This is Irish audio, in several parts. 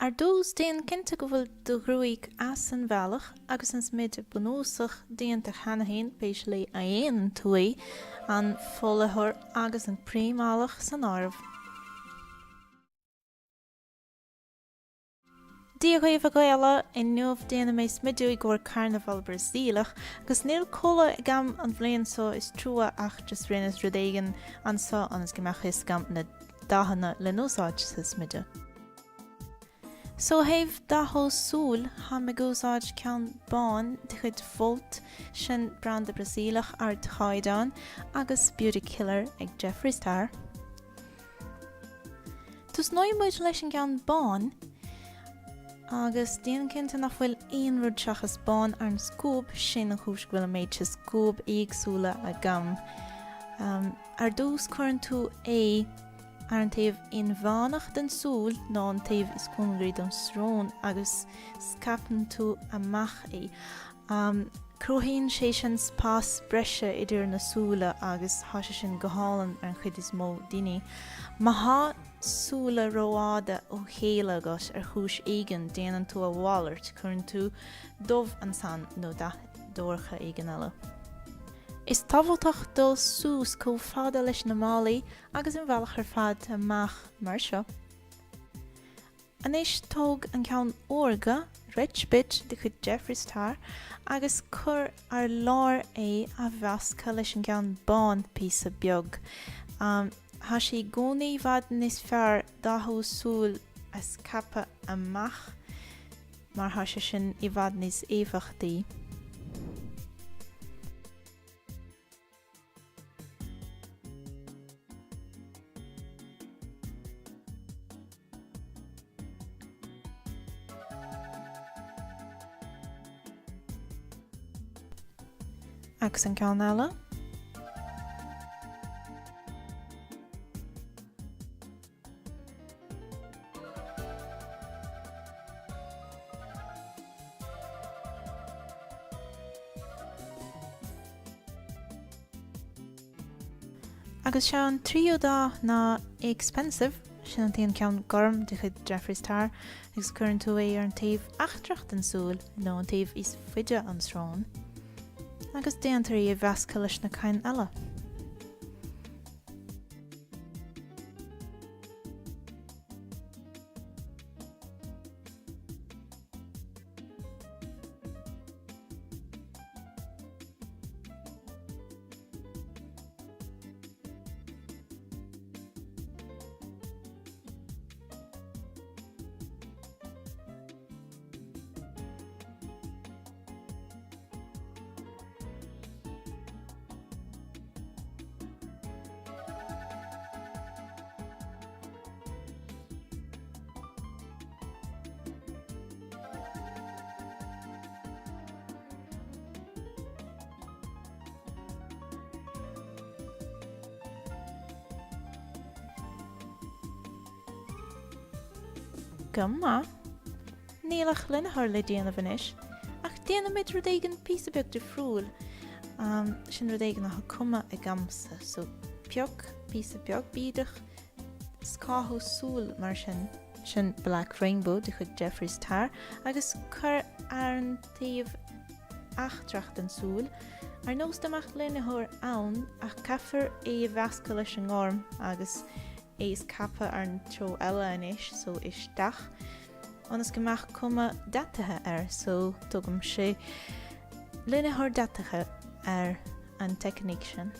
Ar dús déan cinnte go bhfuil do ghruaig as an bhealach agus an smideadh bunúsach déanta cheannahéin péis le a dhéanaan tú é an folathair agus an príomálach san áireamh. Díoghaibh a gaile in nuamh déana mé Smideadh gur Carnaval Brasaíleach agus níl cola i gam an bhliain seo is trua ach just rinne rudéigen an seo anas gomach is gam na dahanna le nósáid sa Smideadh. So haibh dathósúil ha me gúsáid ceann bán de chud fót sin branda Brasaíleach ar Chaidán agus Bíodh Killer ag Jeffrey Star. Tus nóimid leis an ceann bán agus déan cinnte nach bhfuil aon rud seachas bán ar an scób sin an chúis go bhfuil méid se scób éagsúla a gam. Ar dús chuann tú é ar an taobh inmhánach den súl ná an taobh is cúngraí don srón agus scapan tú amach é. Cruthíonn sé sin spás breise idir na súla agus thoise sin go hálann ar an chuid is mó daoine. Má há súla róáda ó chéile agat ar chúis éigean déanann tú a bhallairt chuann tú dómh an san nó dóircha éigean eile. Is tábhailteach dul sús có fada leis na málaí agus an bhealach ar fad amach mar seo. Anis tóg an ceann óirge Rich Bit de chud Jeffrey Star agus chur ar lár é a bheasca leis an ceann bán píosa beag. Tá sé gcónaí bhad níos fearr dathósúil as cappa amach mar tá sé sin i bhad níos éifeachtaí. Agus an ceann eile. Agus se an trío dá ná expensive sin an taon ceann gorm de chud Jeffrey Star agus chuann tú é ar an taobh achtracht an súl nó an taobh is fuide an srán. Agus déantar í a bheasca leis na cain eile. Gumma, nílach linnear le déanamh inis, ach déanamid rudéigean píosa beag de friúil sin rudéigean nach cuma i gamsa, so beag, píosa beag Bíodh, scáthósúil mar sin Black Rainbow de chud Jeffrey Star, agus chur ar an taobh achtracht an súil, ar nós amach linnear ann ach caithfear é bheasca leis an gharm agus is cappa ar an tro eile inis, so isteach. Anas gomach cuma datathe so tugam sé linnear datathe ar an technique sin.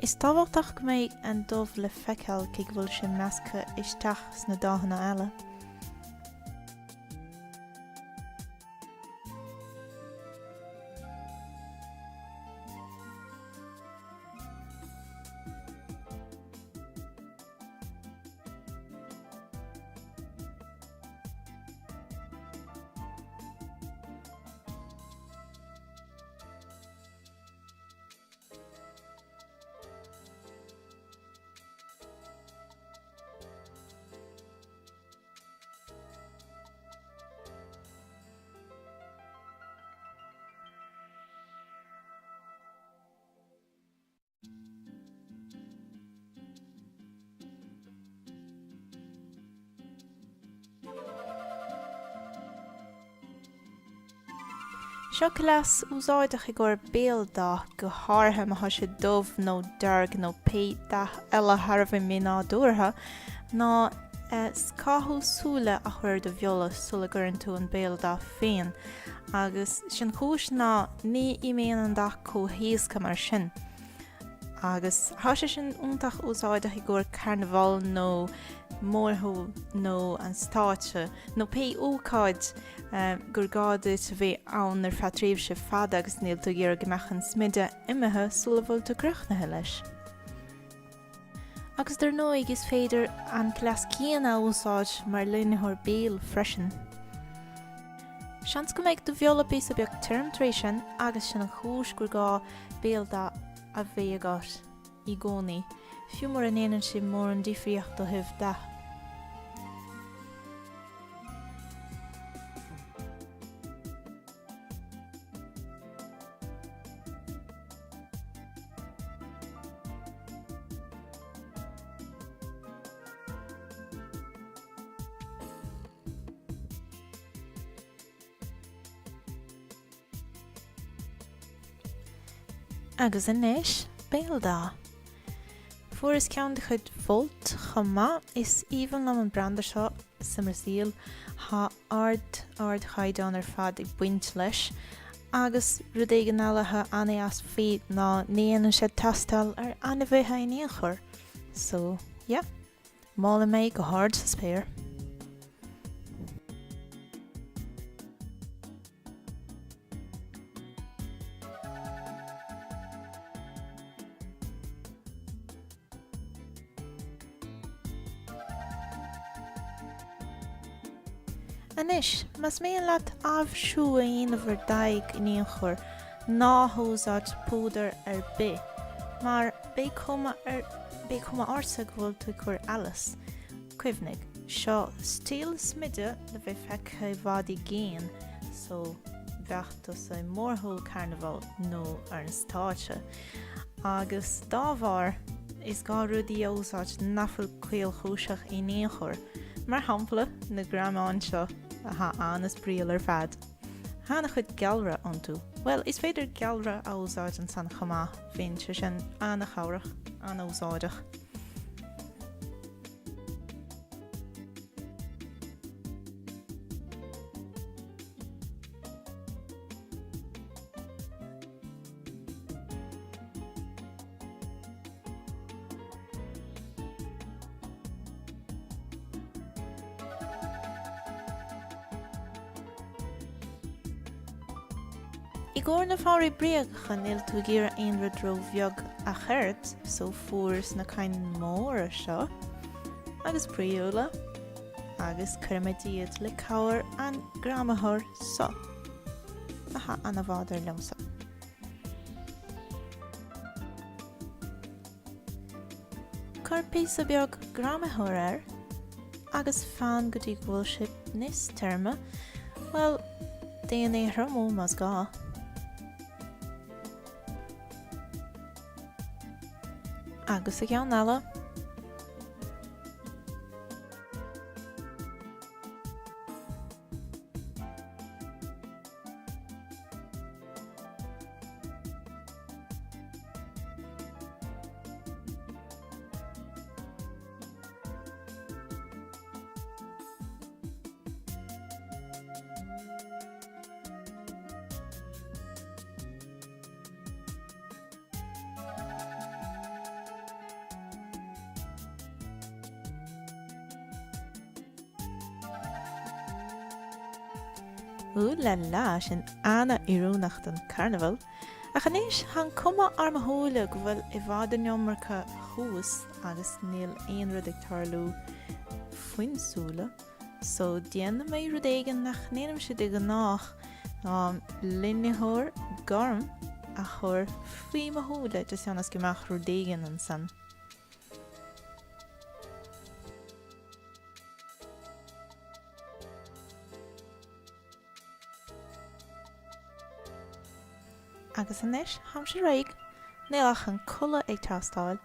Is tábhachtach go méid an dómh le feicáil cé go bhfuil sin measca isteach sna dáhanna eile. Seo glas úsáideach I ggur Bíodh go háirthe a thoise dubh nó dearg nó pe eile tharbh míná dúrtha ná scáthú súla a chuir do bheola sula gurn tú an Bíodh féin agus sin chúis ná ní imíon an dach có híosca mar sin. Agus thoise sin úntach úsáideach I ggur Carnaval nó Mórshiúl nó an stáitse nó pe úcáid gur gáideach a bheith ann ar fatríomh se fada agus níl tú gur gomechan Smideadh imethe sula bhfuil tú cruchnathe leis. Agus dar nóig is féidir an clas céan a úsáid mar linneóir béal freisin. Seans go méid do bheola bí a beag term trééis sin agus sin an chúis gur gá Bíodh a bheith agat I gcónaí, fiú mar an éanann sin mór an difriocht do thibh da. Agus inis, Bíodh. Fuair is ceann de chuid bholt chumá is íomhan am an brandar seo sa Mórshiúl há ard chaidán ar fad I buint leis agus rud éigean ealathe ana as faoi ná níanann sé tastal ar ana bheithe I níon chur. So, yeah, mála méid go háard sa spéir. Anis, mas méon leat abhsú a dhéanamh daig I níon chur ná thósáid púdar ar bith, mar bé cuma ársa go bhfuil tú chur ealas. Cuimhnig, seo stíl Smideadh le bheith feice bhádí gcéin, so bheachtas a Mórshiúl Carnaval nó ar an stáitse. Agus dábhar is gá rudaí ósáid nafuil caol chúiseach I níon chur, mar hampla na grámáin seo a ha anas bríal ar fad. Hána chud gealra an tú. Well, is féidir gealra a úsáid an san chumá féin se sin anna chairach, anna úsáideach. I gcóir na fáirí bríogacha níl tú gur aon rud ro bheag a cheirt, so fuairs na cain móra seo, agus príola, agus curmadíad le cabhair an gramathir so. Aha, anna bhádar leomsa. Cur píosa beag gramathir agus fan go dtí bhfuil si níos terma, well, déan é thramú mas gá. Agus a ceann eile. La la, sin anna irónach don Carnaval. A chanéis han cuma armthóla go bhfuil I bhfad an iommarcha chús agus níl aon rud ag tarlú foinsúla. So déanam mé rud éigean nach néanam siad ag an nach linneóir garm a chur faoi mathóla just anas gomach rud éigean an san. Agus inis, ham sé réig, nílach an cula ag tastáil